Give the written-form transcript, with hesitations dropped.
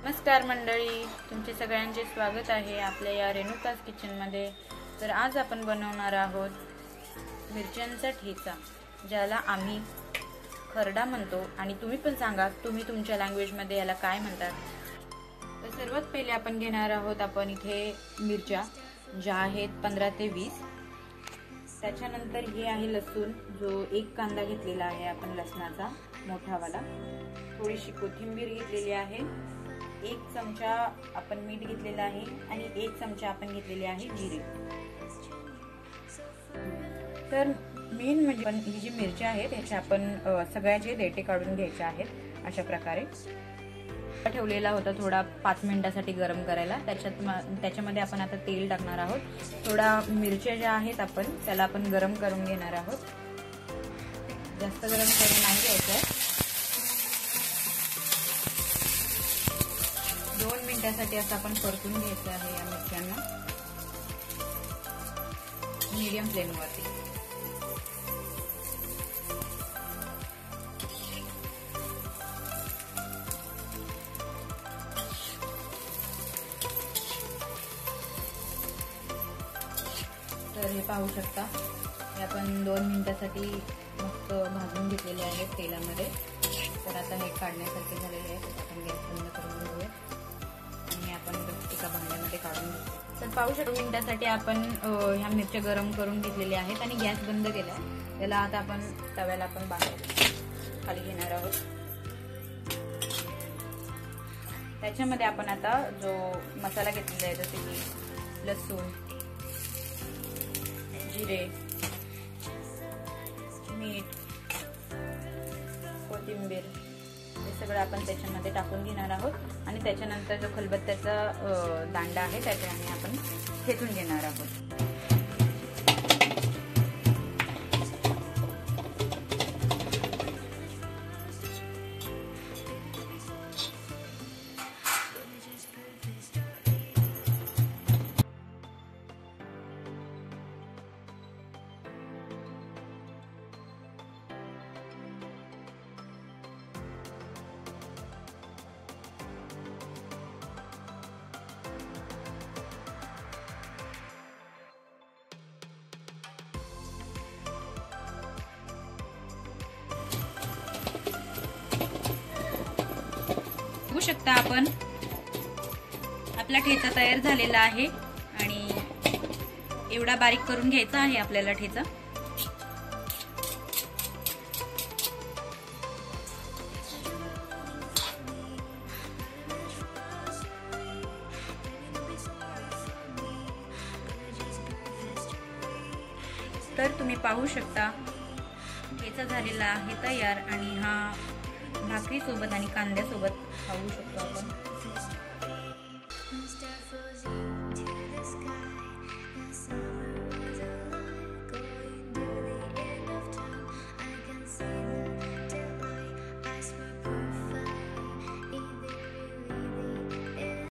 नमस्कार मंडळी, तुमचे सगळ्यांचे स्वागत आहे आपल्या या रेणुकास किचनमध्ये। तर आज आपण बनवणार आहोत मिरच्यांचा ठेचा, ज्याला आम्ही खरडा म्हणतो आणि तुम्ही पण सांगा तुम्ही तुमच्या लँग्वेजमध्ये याला काय म्हणतात। तर सर्वात पहिले आपण घेणार आहोत आपण इथे मिरच्या, ज्या आहेत 15 ते 20। त्याच्यानंतर हे आहे लसूण, जो एक कांदा घेतलेला आहे आपण लसणाचा मोठावाला, थोडीशी कोथिंबीर घेतलेली आहे, 1 चमचा आपण मीठ घेतलेला आहे आणि 1 चमचा आपण घेतलेले आहे जिरे। तर मेन म्हणजे पण ही जी मिरची आहे त्याच्या आपण सगळ्याचे देठे काढून घ्यायचे आहेत अशा प्रकारे। ठेवलेला होता थोडा 5 मिनिटासाठी गरम करायला, त्याच्यामध्ये आपण आता तेल टाकणार आहोत। थोडा मिरच्या ज्या आहेत आपण त्याला आपण गरम करून घेणार आहोत, जास्त गरम करून नाही घ्यायचं। 2 मिनिटांसाठी असं आपण परतून घ्यायचं आहे या मिरच्यांना मीडियम फ्लेमवरती। तर हे पाहू शकता, हे आपण 2 मिनिटांसाठी मस्त भाजून घेतलेले आहेत तेलामध्ये। तर आता हे काढण्यासारखे झालेले आहे, आपण गॅस बंद करून घेऊया आणि आपण एका भांड्यामध्ये काढून घेऊ। तर पाहू शकता मिनिटांसाठी आपण ह्या मिरच्या गरम करून घेतलेल्या आहेत आणि गॅस बंद केला आहे। त्याला आता आपण तव्याला आपण बाहेर खाली घेणार आहोत। त्याच्यामध्ये आपण आता जो मसाला घेतलेला आहे, जसे की लसूण, जिरे, मीठ, कोथिंबीर, हे सगळं आपण त्याच्यामध्ये टाकून घेणार आहोत आणि त्याच्यानंतर जो खलबत्त्याचा दांडा आहे त्याच्याने आपण ठेचून घेणार आहोत। बघू शकता आपण आपला ठेचा तयार झालेला आहे आणि एवढा बारीक करून घ्यायचा आहे आपल्याला ठेचा। तर तुम्ही पाहू शकता ठेचा झालेला आहे तयार आणि हा भाकरी सोबत आणि कांद्यासोबत खाऊ शकतो आपण।